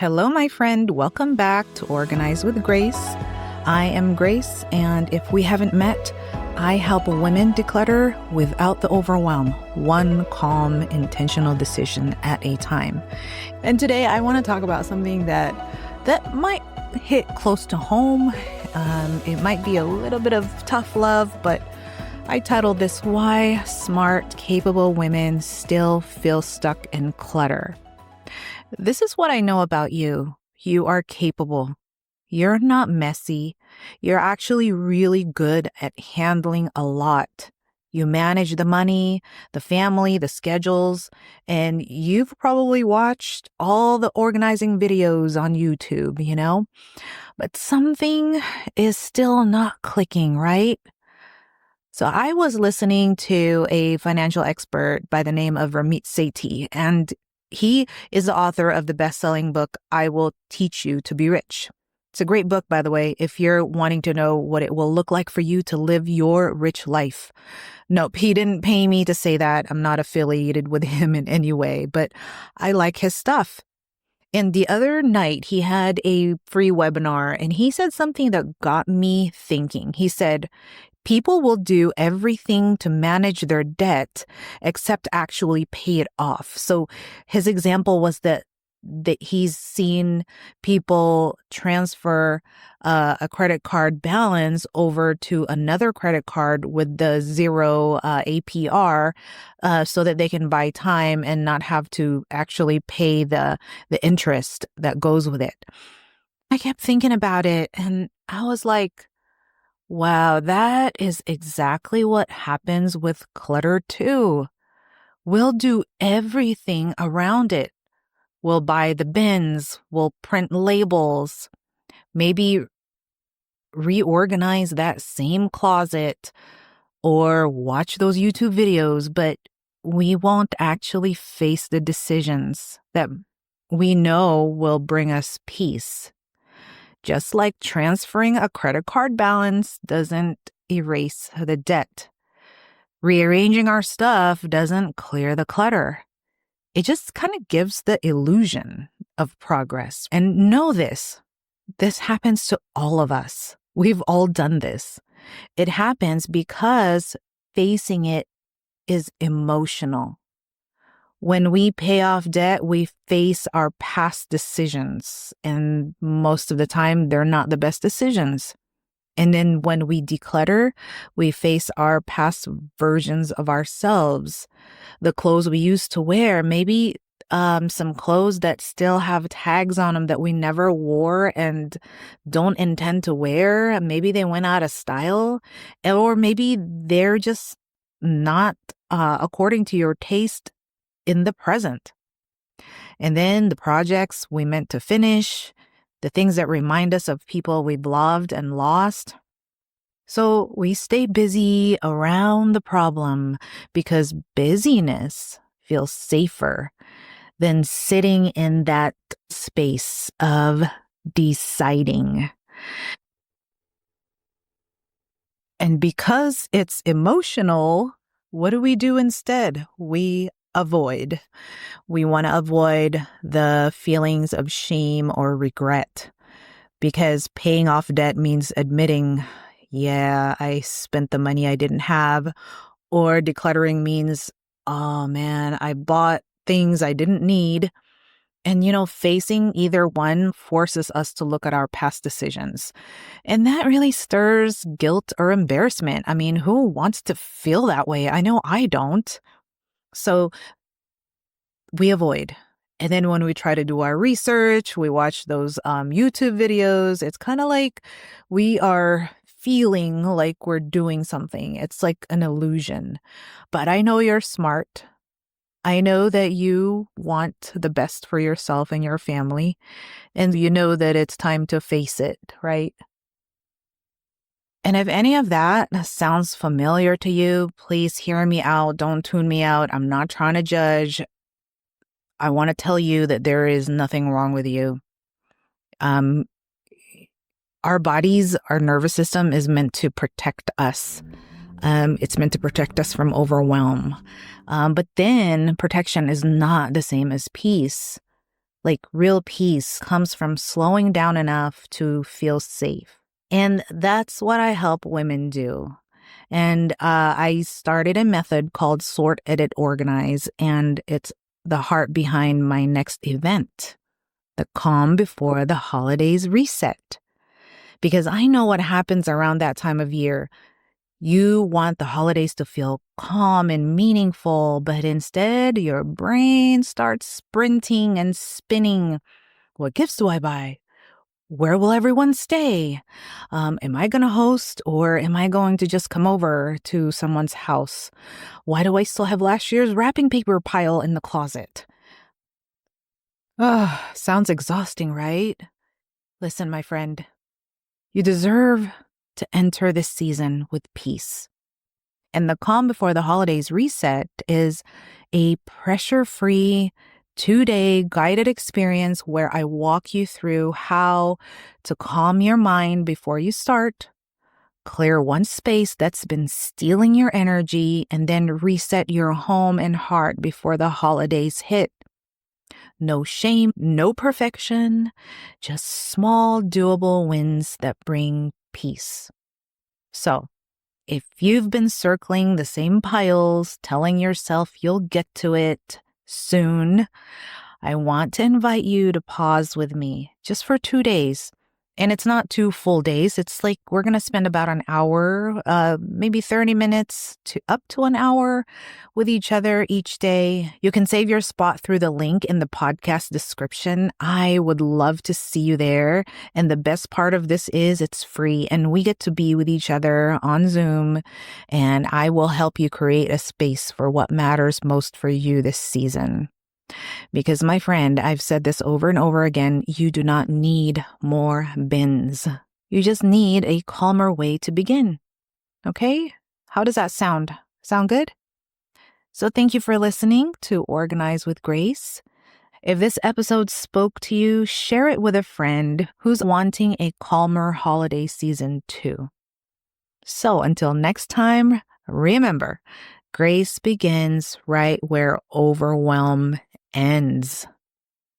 Hello, my friend. Welcome back to Organize with Grace. I am Grace, and if we haven't met, I help women declutter without the overwhelm, one calm, intentional decision at a time. And today I want to talk about something that might hit close to home. It might be a little bit of tough love, but I titled this, Why Smart, Capable Women Still Feel Stuck in Clutter. This is what I know about you. You are capable. You're not messy. You're actually really good at handling a lot. You manage the money, the family, the schedules, and you've probably watched all the organizing videos on YouTube, But something is still not clicking, right? So I was listening to a financial expert by the name of Ramit Sethi, and he is the author of the best-selling book, I Will Teach You to Be Rich. It's a great book, by the way, if you're wanting to know what it will look like for you to live your rich life. Nope, he didn't pay me to say that. I'm not affiliated with him in any way, but I like his stuff. And the other night, he had a free webinar, and he said something that got me thinking. He said, people will do everything to manage their debt except actually pay it off. So his example was that he's seen people transfer a credit card balance over to another credit card with the zero APR so that they can buy time and not have to actually pay the interest that goes with it. I kept thinking about it and I was like, wow, that is exactly what happens with clutter too. We'll do everything around it. We'll buy the bins, we'll print labels, maybe reorganize that same closet or watch those YouTube videos, but we won't actually face the decisions that we know will bring us peace. Just like transferring a credit card balance doesn't erase the debt. Rearranging our stuff doesn't clear the clutter. It just kind of gives the illusion of progress. And know this happens to all of us. We've all done this. It happens because facing it is emotional. When we pay off debt, we face our past decisions, and most of the time, they're not the best decisions. And then when we declutter, we face our past versions of ourselves, the clothes we used to wear, maybe some clothes that still have tags on them that we never wore and don't intend to wear. Maybe they went out of style, or maybe they're just not according to your taste in the present. And then the projects we meant to finish, the things that remind us of people we've loved and lost. So we stay busy around the problem because busyness feels safer than sitting in that space of deciding. And because it's emotional, what do we do instead? We avoid. We want to avoid the feelings of shame or regret because paying off debt means admitting, yeah, I spent the money I didn't have, or decluttering means, oh man, I bought things I didn't need. And, facing either one forces us to look at our past decisions. And that really stirs guilt or embarrassment. I mean, who wants to feel that way? I know I don't. So we avoid. And then when we try to do our research, we watch those YouTube videos. It's kind of like we are feeling like we're doing something. It's like an illusion. But I know you're smart. I know that you want the best for yourself and your family. And you know that it's time to face it, right? And if any of that sounds familiar to you, please hear me out. Don't tune me out. I'm not trying to judge. I want to tell you that there is nothing wrong with you. Our bodies, our nervous system is meant to protect us. It's meant to protect us from overwhelm. But then protection is not the same as peace. Like real peace comes from slowing down enough to feel safe. And that's what I help women do. And I started a method called Sort, Edit, Organize, and it's the heart behind my next event, the Calm Before the Holidays Reset. Because I know what happens around that time of year. You want the holidays to feel calm and meaningful, but instead your brain starts sprinting and spinning. What gifts do I buy? Where will everyone stay? Am I going to host or am I going to just come over to someone's house? Why do I still have last year's wrapping paper pile in the closet? Ugh, sounds exhausting, right? Listen, my friend, you deserve to enter this season with peace. And the Calm Before the Holidays Reset is a pressure-free 2-day guided experience where I walk you through how to calm your mind before you start, clear one space that's been stealing your energy, and then reset your home and heart before the holidays hit. No shame, no perfection, just small, doable wins that bring peace. So, if you've been circling the same piles, telling yourself you'll get to it soon, I want to invite you to pause with me just for 2 days. And it's not 2 full days. It's like we're going to spend about an hour, maybe 30 minutes to up to an hour with each other each day. You can save your spot through the link in the podcast description. I would love to see you there. And the best part of this is it's free and we get to be with each other on Zoom. And I will help you create a space for what matters most for you this season. Because, my friend, I've said this over and over again, you do not need more bins. You just need a calmer way to begin. Okay? How does that sound? Sound good? So thank you for listening to Organize with Grace. If this episode spoke to you, share it with a friend who's wanting a calmer holiday season too. So until next time, remember, grace begins right where overwhelm ends.